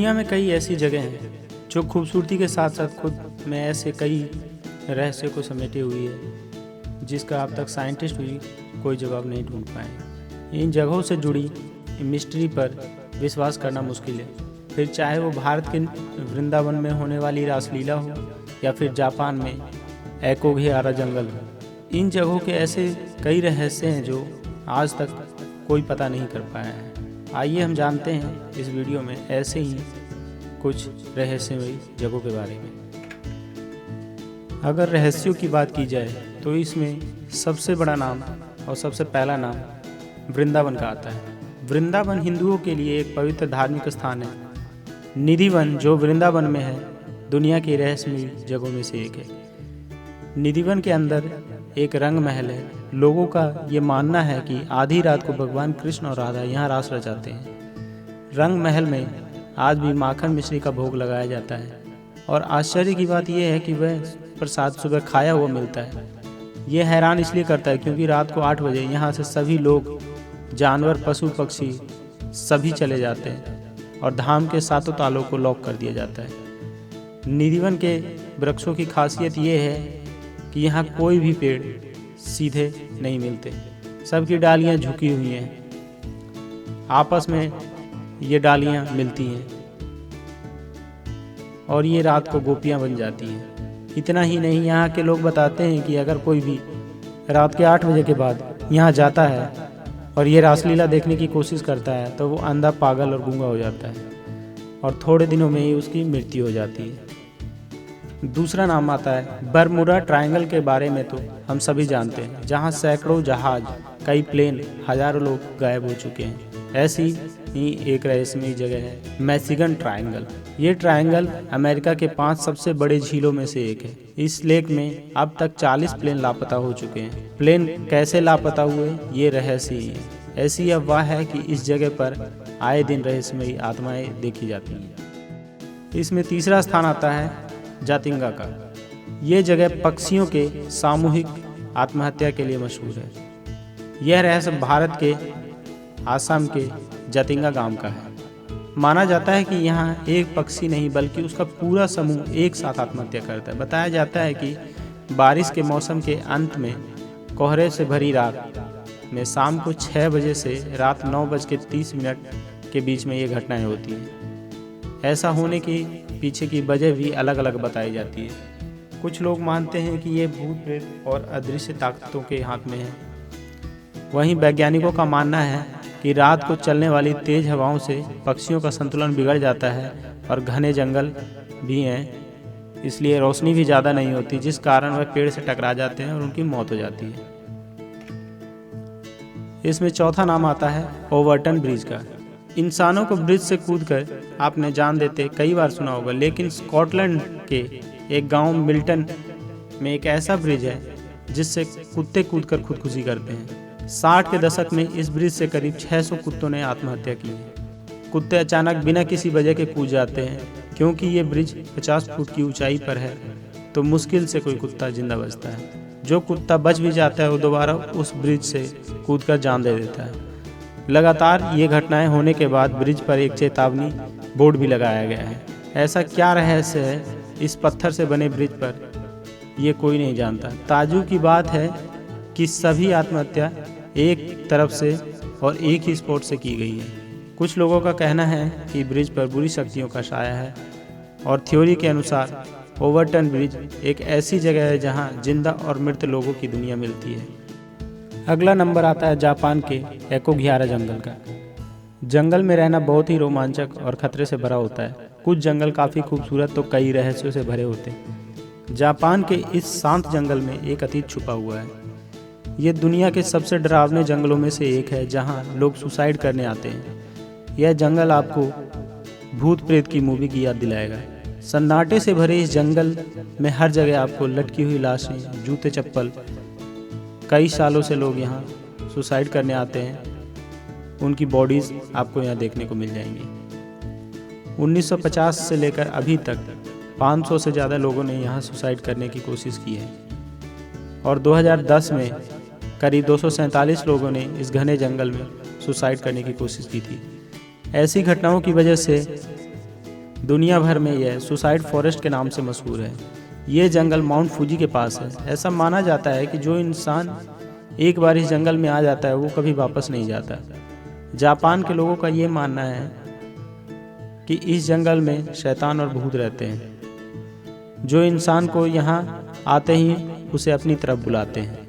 दुनिया में कई ऐसी जगह हैं जो खूबसूरती के साथ साथ खुद में ऐसे कई रहस्य को समेटे हुई है जिसका अब तक साइंटिस्ट भी कोई जवाब नहीं ढूंढ पाए। इन जगहों से जुड़ी मिस्ट्री पर विश्वास करना मुश्किल है, फिर चाहे वो भारत के वृंदावन में होने वाली रासलीला हो या फिर जापान में एकोघियारा जंगल हो। इन जगहों के ऐसे कई रहस्य हैं जो आज तक कोई पता नहीं कर पाया है। आइए हम जानते हैं इस वीडियो में ऐसे ही कुछ रहस्यमयी जगहों के बारे में। अगर रहस्यों की बात की जाए तो इसमें सबसे बड़ा नाम और सबसे पहला नाम वृंदावन का आता है। वृंदावन हिंदुओं के लिए एक पवित्र धार्मिक स्थान है। निधिवन जो वृंदावन में है दुनिया की रहस्यमयी जगहों में से एक है। निधिवन के अंदर एक रंग महल है। लोगों का ये मानना है कि आधी रात को भगवान कृष्ण और राधा यहाँ रास रचाते हैं। रंग महल में आज भी माखन मिश्री का भोग लगाया जाता है और आश्चर्य की बात यह है कि वह प्रसाद सुबह खाया हुआ मिलता है। यह हैरान इसलिए करता है क्योंकि रात को 8 बजे यहाँ से सभी लोग, जानवर, पशु पक्षी सभी चले जाते हैं और धाम के सातों तालों को लॉक कर दिया जाता है। निधिवन के वृक्षों की खासियत यह है कि यहाँ कोई भी पेड़ सीधे नहीं मिलते, सबकी डालियाँ झुकी हुई हैं। आपस में ये डालियाँ मिलती हैं और ये रात को गोपियाँ बन जाती हैं। इतना ही नहीं, यहाँ के लोग बताते हैं कि अगर कोई भी रात के 8 बजे के बाद यहाँ जाता है और ये रासलीला देखने की कोशिश करता है तो वो अंधा, पागल और गूंगा हो जाता है और थोड़े दिनों में ही उसकी मृत्यु हो जाती है। दूसरा नाम आता है बरमुडा ट्रायंगल के बारे में तो हम सभी जानते हैं, जहाँ सैकड़ों जहाज, कई प्लेन, हजारों लोग गायब हो चुके हैं। ऐसी ही एक रहस्यमयी जगह है मैसिगन ट्रायंगल। ये ट्रायंगल अमेरिका के 5 सबसे बड़े झीलों में से एक है। इस लेक में अब तक 40 प्लेन लापता हो चुके हैं। प्लेन कैसे लापता हुए ये रहस्य ही है। ऐसी अफवाह है कि इस जगह पर आए दिन रहस्यमयी आत्माएं देखी जाती हैं। इसमें तीसरा स्थान आता है जातिंगा का। ये जगह पक्षियों के सामूहिक आत्महत्या के लिए मशहूर है। यह रहस्य भारत के आसाम के जातिंगा गांव का है। माना जाता है कि यहाँ एक पक्षी नहीं बल्कि उसका पूरा समूह एक साथ आत्महत्या करता है। बताया जाता है कि बारिश के मौसम के अंत में कोहरे से भरी रात में शाम को 6 बजे से रात 9:30 के बीच में ये घटनाएं होती हैं। ऐसा होने के पीछे की वजह भी अलग अलग बताई जाती है। कुछ लोग मानते हैं कि ये भूत प्रेत और अदृश्य ताकतों के हाथ में है। वहीं वैज्ञानिकों का मानना है कि रात को चलने वाली तेज हवाओं से पक्षियों का संतुलन बिगड़ जाता है और घने जंगल भी हैं, इसलिए रोशनी भी ज़्यादा नहीं होती, जिस कारण वह पेड़ से टकरा जाते हैं और उनकी मौत हो जाती है। इसमें चौथा नाम आता है ओवरटन ब्रिज का। इंसानों को ब्रिज से कूदकर आपने जान देते कई बार सुना होगा, लेकिन स्कॉटलैंड के एक गांव मिल्टन में एक ऐसा ब्रिज है जिससे कुत्ते कूदकर खुदकुशी करते हैं। 60 के दशक में इस ब्रिज से करीब 600 कुत्तों ने आत्महत्या की है। कुत्ते अचानक बिना किसी वजह के कूद जाते हैं। क्योंकि ये ब्रिज 50 फुट की ऊंचाई पर है तो मुश्किल से कोई कुत्ता जिंदा बचता है। जो कुत्ता बच भी जाता है वो दोबारा उस ब्रिज से कूदकर जान दे देता है। लगातार ये घटनाएं होने के बाद ब्रिज पर एक चेतावनी बोर्ड भी लगाया गया है। ऐसा क्या रहस्य है इस पत्थर से बने ब्रिज पर, ये कोई नहीं जानता। ताज्जुब की बात है कि सभी आत्महत्या एक तरफ से और एक ही स्पॉट से की गई है। कुछ लोगों का कहना है कि ब्रिज पर बुरी शक्तियों का साया है और थ्योरी के अनुसार ओवरटन ब्रिज एक ऐसी जगह है जहां जिंदा और मृत लोगों की दुनिया मिलती है। अगला नंबर आता है जापान के एकोघियारा जंगल का। जंगल में रहना बहुत ही रोमांचक और खतरे से भरा होता है। कुछ जंगल काफ़ी खूबसूरत तो कई रहस्यों से भरे होते हैं। जापान के इस शांत जंगल में एक अतीत छुपा हुआ है। ये दुनिया के सबसे डरावने जंगलों में से एक है जहां लोग सुसाइड करने आते हैं। यह जंगल आपको भूत प्रेत की मूवी की याद दिलाएगा। सन्नाटे से भरे इस जंगल में हर जगह आपको लटकी हुई लाशें, जूते, चप्पल, कई सालों से लोग यहाँ सुसाइड करने आते हैं, उनकी बॉडीज़ आपको यहाँ देखने को मिल जाएंगी। 1950 से लेकर अभी तक 500 से ज़्यादा लोगों ने यहाँ सुसाइड करने की कोशिश की है और 2010 में करीब 247 लोगों ने इस घने जंगल में सुसाइड करने की कोशिश की थी। ऐसी घटनाओं की वजह से दुनिया भर में यह सुसाइड फॉरेस्ट के नाम से मशहूर है। ये जंगल माउंट फूजी के पास है। ऐसा माना जाता है कि जो इंसान एक बार इस जंगल में आ जाता है वो कभी वापस नहीं जाता। जापान के लोगों का ये मानना है कि इस जंगल में शैतान और भूत रहते हैं, जो इंसान को यहाँ आते ही उसे अपनी तरफ बुलाते हैं।